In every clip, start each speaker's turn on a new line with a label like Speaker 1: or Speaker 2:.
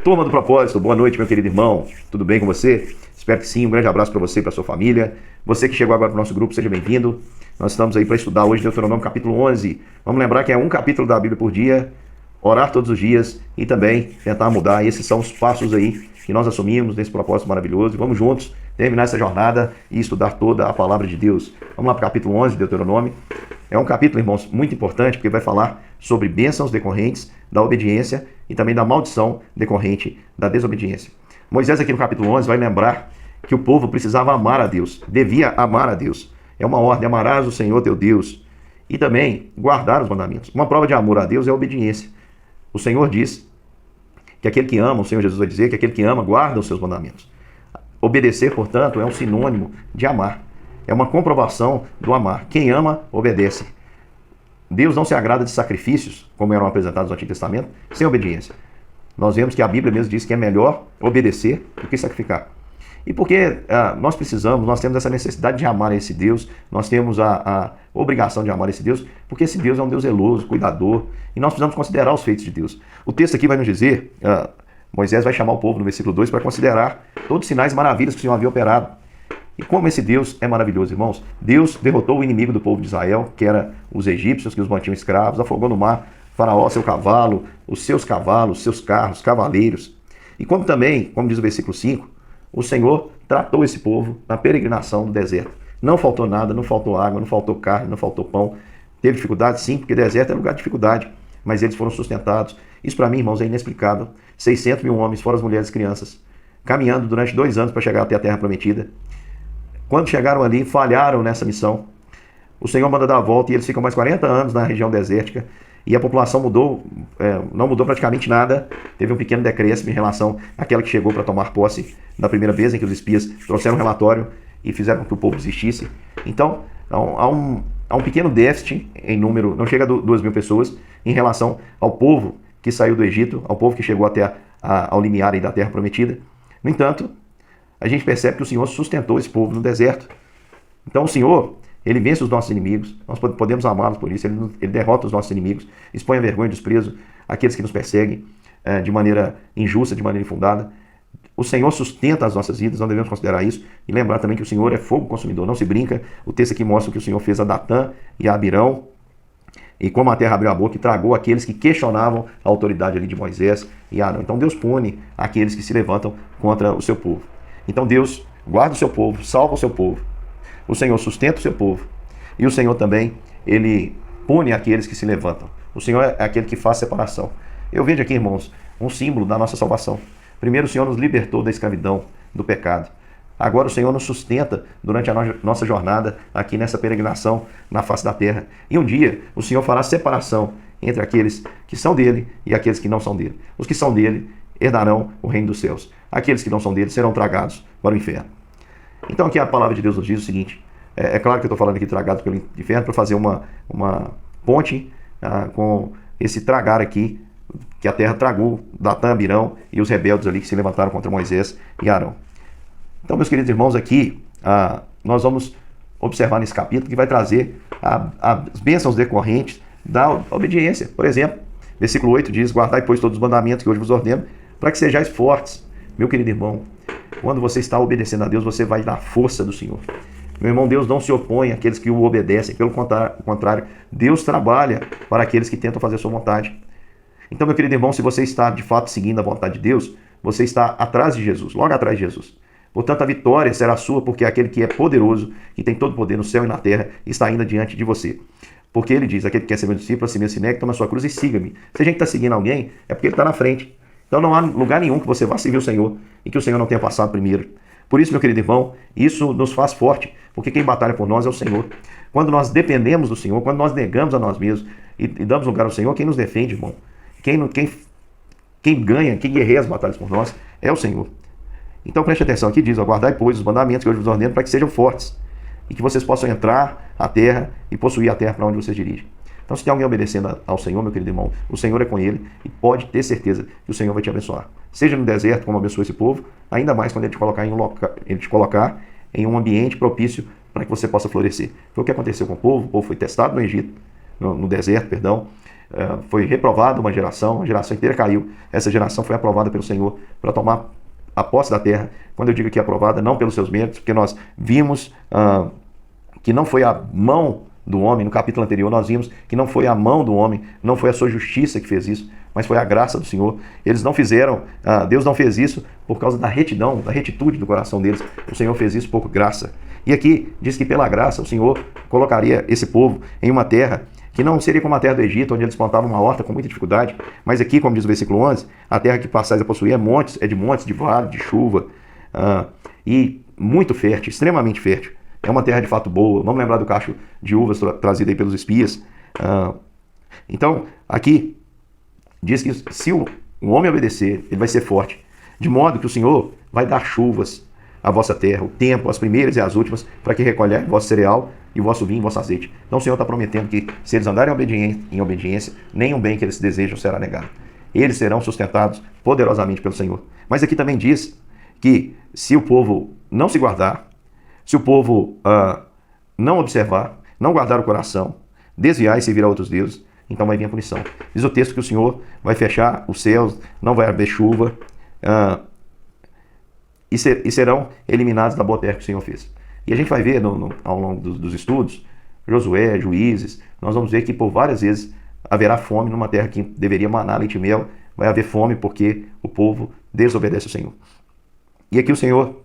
Speaker 1: Turma do Propósito, boa noite, meu querido irmão. Tudo bem com você? Espero que sim. Um grande abraço para você e para sua família. Você que chegou agora para o nosso grupo, seja bem-vindo. Nós estamos aí para estudar hoje Deuteronômio capítulo 11. Vamos lembrar que é um capítulo da Bíblia por dia, orar todos os dias e também tentar mudar. Esses são os passos aí que nós assumimos nesse propósito maravilhoso. E vamos juntos terminar essa jornada e estudar toda a palavra de Deus. Vamos lá para o capítulo 11 de Deuteronômio. É um capítulo, irmãos, muito importante, porque vai falar sobre bênçãos decorrentes da obediência e também da maldição decorrente da desobediência. Moisés, aqui no capítulo 11, vai lembrar que o povo precisava amar a Deus, devia amar a Deus. É uma ordem: amarás o Senhor teu Deus e também guardar os mandamentos. Uma prova de amor a Deus é a obediência. O Senhor diz que aquele que ama, o Senhor Jesus vai dizer que aquele que ama guarda os seus mandamentos. Obedecer, portanto, é um sinônimo de amar. É uma comprovação do amar. Quem ama, obedece. Deus não se agrada de sacrifícios, como eram apresentados no Antigo Testamento, sem obediência. Nós vemos que a Bíblia mesmo diz que é melhor obedecer do que sacrificar. E porque nós temos essa necessidade de amar esse Deus, nós temos a obrigação de amar esse Deus, porque esse Deus é um Deus zeloso, cuidador, e nós precisamos considerar os feitos de Deus. O texto aqui vai nos dizer, Moisés vai chamar o povo no versículo 2 para considerar todos os sinais e maravilhas que o Senhor havia operado. E como esse Deus é maravilhoso, irmãos. Deus derrotou o inimigo do povo de Israel, que era os egípcios, que os mantinham escravos, afogou no mar Faraó, seu cavalo, os seus cavalos, seus carros, cavaleiros. E como também, como diz o versículo 5, o Senhor tratou esse povo na peregrinação do deserto. Não faltou nada, não faltou água, não faltou carne, não faltou pão. Teve dificuldade? Sim, porque deserto é lugar de dificuldade, mas eles foram sustentados. Isso para mim, irmãos, é inexplicável. 600 mil homens, fora as mulheres e crianças, caminhando durante 2 anos para chegar até a Terra Prometida. Quando chegaram ali, falharam nessa missão. O Senhor manda dar a volta e eles ficam mais 40 anos na região desértica. E a população mudou, não mudou praticamente nada. Teve um pequeno decréscimo em relação àquela que chegou para tomar posse da primeira vez, em que os espias trouxeram um relatório e fizeram com que o povo desistisse. Então, há um pequeno déficit em número, não chega a 2.000 pessoas, em relação ao povo que saiu do Egito, ao povo que chegou até ao limiar aí da Terra Prometida. No entanto, a gente percebe que o Senhor sustentou esse povo no deserto. Então o Senhor, Ele vence os nossos inimigos, nós podemos amá-los por isso, ele derrota os nossos inimigos, expõe a vergonha e desprezo àqueles que nos perseguem de maneira injusta, de maneira infundada. O Senhor sustenta as nossas vidas, não devemos considerar isso, e lembrar também que o Senhor é fogo consumidor, não se brinca. O texto aqui mostra o que o Senhor fez a Datã e a Abirão, e como a terra abriu a boca e tragou aqueles que questionavam a autoridade ali de Moisés e Arão. Então Deus pune aqueles que se levantam contra o seu povo. Então Deus guarda o seu povo, salva o seu povo. O Senhor sustenta o seu povo. E o Senhor também, Ele pune aqueles que se levantam. O Senhor é aquele que faz separação. Eu vejo aqui, irmãos, um símbolo da nossa salvação. Primeiro, o Senhor nos libertou da escravidão, do pecado. Agora o Senhor nos sustenta durante a nossa jornada aqui nessa peregrinação na face da terra. E um dia o Senhor fará separação entre aqueles que são dele e aqueles que não são dele. Os que são dele herdarão o reino dos céus. Aqueles que não são dele serão tragados para o inferno. Então aqui a palavra de Deus nos diz o seguinte. É claro que eu estou falando aqui tragados pelo inferno para fazer uma ponte com esse tragar aqui, que a terra tragou Datã, Abirão e os rebeldes ali que se levantaram contra Moisés e Arão. Então, meus queridos irmãos, aqui nós vamos observar nesse capítulo que vai trazer as bênçãos decorrentes da obediência. Por exemplo, versículo 8 diz: guardai, pois, todos os mandamentos que hoje vos ordeno, para que sejais fortes. Meu querido irmão, quando você está obedecendo a Deus, você vai na força do Senhor. Meu irmão, Deus não se opõe àqueles que o obedecem. Pelo contrário, Deus trabalha para aqueles que tentam fazer a sua vontade. Então, meu querido irmão, se você está de fato seguindo a vontade de Deus, você está atrás de Jesus, logo atrás de Jesus. Portanto, a vitória será sua, porque aquele que é poderoso, que tem todo o poder no céu e na terra, está ainda diante de você. Porque ele diz: aquele que quer ser meu discípulo, a si mesmo se negue, toma a sua cruz e siga-me. Se a gente está seguindo alguém, é porque ele está na frente. Então não há lugar nenhum que você vá seguir o Senhor e que o Senhor não tenha passado primeiro. Por isso, meu querido irmão, isso nos faz forte, porque quem batalha por nós é o Senhor. Quando nós dependemos do Senhor, quando nós negamos a nós mesmos e damos lugar ao Senhor, quem nos defende, irmão? Quem ganha, quem guerreia as batalhas por nós é o Senhor. Então preste atenção aqui, diz: aguardai, pois, os mandamentos que hoje vos ordeno, para que sejam fortes e que vocês possam entrar à terra e possuir a terra para onde vocês dirigem. Então, se tem alguém obedecendo ao Senhor, meu querido irmão, o Senhor é com ele e pode ter certeza que o Senhor vai te abençoar. Seja no deserto, como abençoou esse povo, ainda mais quando ele te colocar em um ambiente propício para que você possa florescer. Foi o que aconteceu com o povo foi testado no Egito, no deserto, perdão. Foi reprovada uma geração, a geração inteira caiu. Essa geração foi aprovada pelo Senhor para tomar a posse da terra. Quando eu digo que é aprovada, não pelos seus méritos, porque nós vimos que não foi a mão do homem, no capítulo anterior nós vimos que não foi a mão do homem, não foi a sua justiça que fez isso, mas foi a graça do Senhor. Eles não fizeram, Deus não fez isso por causa da retidão, da retitude do coração deles. O Senhor fez isso por graça. E aqui diz que pela graça o Senhor colocaria esse povo em uma terra que não seria como a terra do Egito, onde eles plantavam uma horta com muita dificuldade, mas aqui, como diz o versículo 11, a terra que passais a possuir é de montes, de vale, de chuva, e muito fértil, extremamente fértil. É uma terra de fato boa. Vamos lembrar do cacho de uvas trazido aí pelos espias. Então, aqui diz que se o homem obedecer, ele vai ser forte, de modo que o Senhor vai dar chuvas à vossa terra, o tempo, as primeiras e as últimas, para que recolher vosso cereal e o vosso vinho e vosso azeite. Então o Senhor está prometendo que se eles andarem em obediência, nenhum bem que eles desejam será negado. Eles serão sustentados poderosamente pelo Senhor. Mas aqui também diz que se o povo não se guardar, se o povo não observar, não guardar o coração, desviar e servir a outros deuses, então vai vir a punição. Diz o texto que o Senhor vai fechar os céus, não vai haver chuva, e serão eliminados da boa terra que o Senhor fez. E a gente vai ver ao longo dos estudos, Josué, Juízes, nós vamos ver que por várias vezes haverá fome numa terra que deveria manar leite e mel, vai haver fome porque o povo desobedece ao Senhor. E aqui o Senhor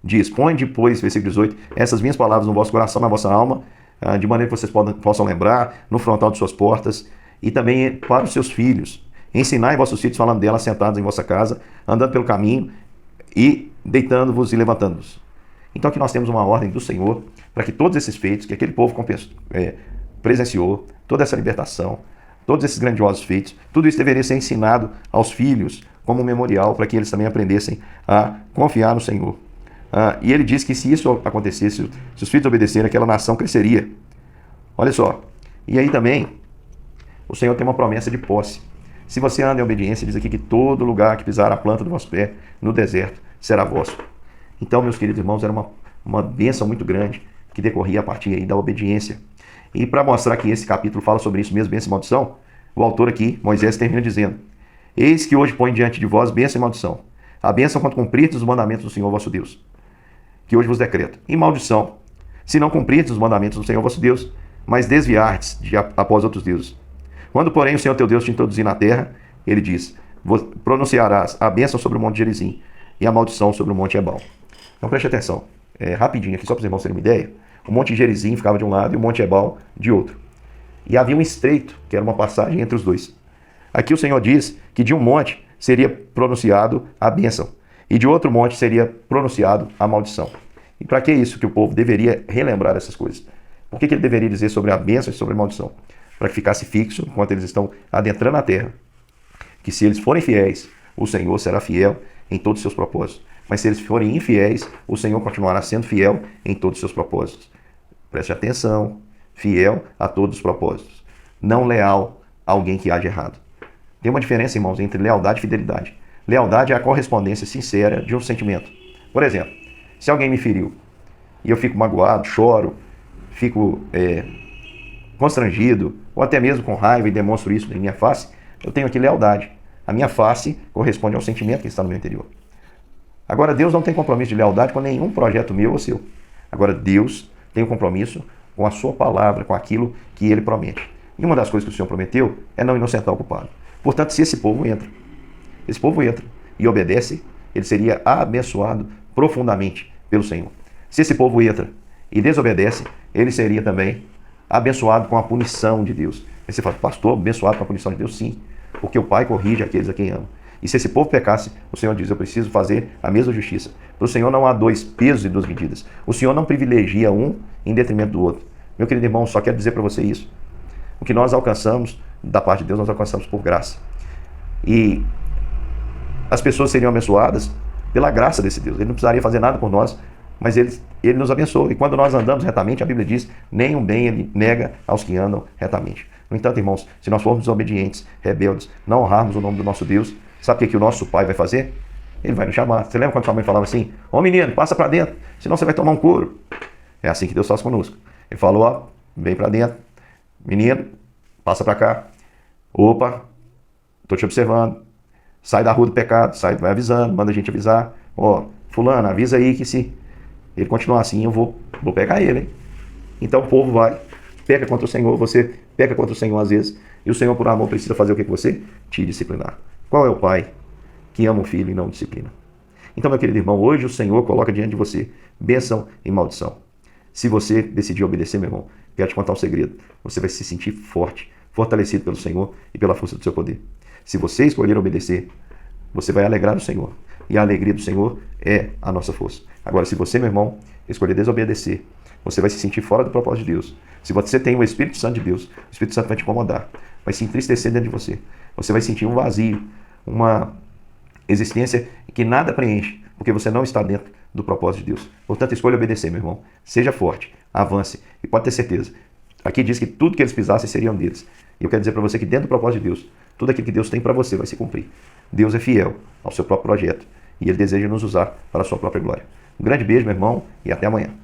Speaker 1: diz, põe depois, versículo 18, essas minhas palavras no vosso coração, na vossa alma, de maneira que vocês possam lembrar, no frontal de suas portas, e também para os seus filhos. Ensinai vossos filhos falando dela, sentados em vossa casa, andando pelo caminho, e deitando-vos e levantando-vos. Então aqui nós temos uma ordem do Senhor, para que todos esses feitos, que aquele povo presenciou, toda essa libertação, todos esses grandiosos feitos, tudo isso deveria ser ensinado aos filhos, como um memorial, para que eles também aprendessem a confiar no Senhor. E ele diz que se isso acontecesse, se os filhos obedecerem, aquela nação cresceria. Olha só. E aí também, o Senhor tem uma promessa de posse. Se você anda em obediência, diz aqui que todo lugar que pisar a planta do vosso pé no deserto será vosso. Então, meus queridos irmãos, era uma bênção muito grande que decorria a partir aí da obediência. E para mostrar que esse capítulo fala sobre isso mesmo, bênção e maldição, o autor aqui, Moisés, termina dizendo: eis que hoje põe diante de vós bênção e maldição. A bênção quando cumprirdes os mandamentos do Senhor vosso Deus, que hoje vos decreto. E maldição, se não cumprirdes os mandamentos do Senhor vosso Deus, mas desviardes após outros deuses. Quando, porém, o Senhor teu Deus te introduzir na terra, ele diz, pronunciarás a bênção sobre o monte Gerizim e a maldição sobre o monte Ebal. Então preste atenção, rapidinho aqui, só para os irmãos terem uma ideia. O monte Gerizim ficava de um lado e o monte Ebal de outro. E havia um estreito, que era uma passagem entre os dois. Aqui o Senhor diz que de um monte seria pronunciado a bênção, e de outro monte seria pronunciado a maldição. E para que isso? Que o povo deveria relembrar essas coisas. Por que ele deveria dizer sobre a bênção e sobre a maldição? Para que ficasse fixo, enquanto eles estão adentrando a terra, que se eles forem fiéis, o Senhor será fiel em todos os seus propósitos. Mas se eles forem infiéis, o Senhor continuará sendo fiel em todos os seus propósitos. Preste atenção, fiel a todos os propósitos. Não leal a alguém que age errado. Tem uma diferença, irmãos, entre lealdade e fidelidade. Lealdade é a correspondência sincera de um sentimento. Por exemplo, se alguém me feriu e eu fico magoado, choro, fico constrangido, ou até mesmo com raiva e demonstro isso em minha face, eu tenho aqui lealdade. A minha face corresponde ao sentimento que está no meu interior. Agora, Deus não tem compromisso de lealdade com nenhum projeto meu ou seu. Agora, Deus tem um compromisso com a sua palavra, com aquilo que ele promete. E uma das coisas que o Senhor prometeu é não inocentar o culpado. Portanto, se esse povo entra e obedece, ele seria abençoado profundamente pelo Senhor. Se esse povo entra e desobedece, ele seria também abençoado com a punição de Deus. Aí você fala, pastor, abençoado com a punição de Deus? Sim, porque o Pai corrige aqueles a quem ama. E se esse povo pecasse, o Senhor diz, eu preciso fazer a mesma justiça. Para o Senhor não há dois pesos e duas medidas. O Senhor não privilegia um em detrimento do outro. Meu querido irmão, só quero dizer para você isso. O que nós alcançamos da parte de Deus, nós alcançamos por graça. E as pessoas seriam abençoadas pela graça desse Deus. Ele não precisaria fazer nada por nós, mas ele nos abençoa. E quando nós andamos retamente, a Bíblia diz, nenhum bem ele nega aos que andam retamente. No entanto, irmãos, se nós formos desobedientes, rebeldes, não honrarmos o nome do nosso Deus, sabe o que o nosso Pai vai fazer? Ele vai nos chamar. Você lembra quando sua mãe falava assim, ô menino, passa para dentro, senão você vai tomar um couro. É assim que Deus faz conosco. Ele falou, ó, vem para dentro, menino, passa para cá. Opa, tô te observando. Sai da rua do pecado, vai avisando, manda a gente avisar. Ó, fulano, avisa aí que se ele continuar assim, eu vou pegar ele, hein? Então o povo vai, peca contra o Senhor, você peca contra o Senhor às vezes, e o Senhor, por amor, precisa fazer o que com você? Te disciplinar. Qual é o pai que ama o filho e não disciplina? Então, meu querido irmão, hoje o Senhor coloca diante de você bênção e maldição. Se você decidir obedecer, meu irmão, quero te contar um segredo. Você vai se sentir forte, fortalecido pelo Senhor e pela força do seu poder. Se você escolher obedecer, você vai alegrar o Senhor. E a alegria do Senhor é a nossa força. Agora, se você, meu irmão, escolher desobedecer, você vai se sentir fora do propósito de Deus. Se você tem o Espírito Santo de Deus, o Espírito Santo vai te incomodar, vai se entristecer dentro de você. Você vai sentir um vazio, uma existência que nada preenche, porque você não está dentro do propósito de Deus. Portanto, escolha obedecer, meu irmão. Seja forte, avance e pode ter certeza. Aqui diz que tudo que eles pisassem seriam deles. E eu quero dizer para você que dentro do propósito de Deus, tudo aquilo que Deus tem para você vai se cumprir. Deus é fiel ao seu próprio projeto e Ele deseja nos usar para a sua própria glória. Um grande beijo, meu irmão, e até amanhã.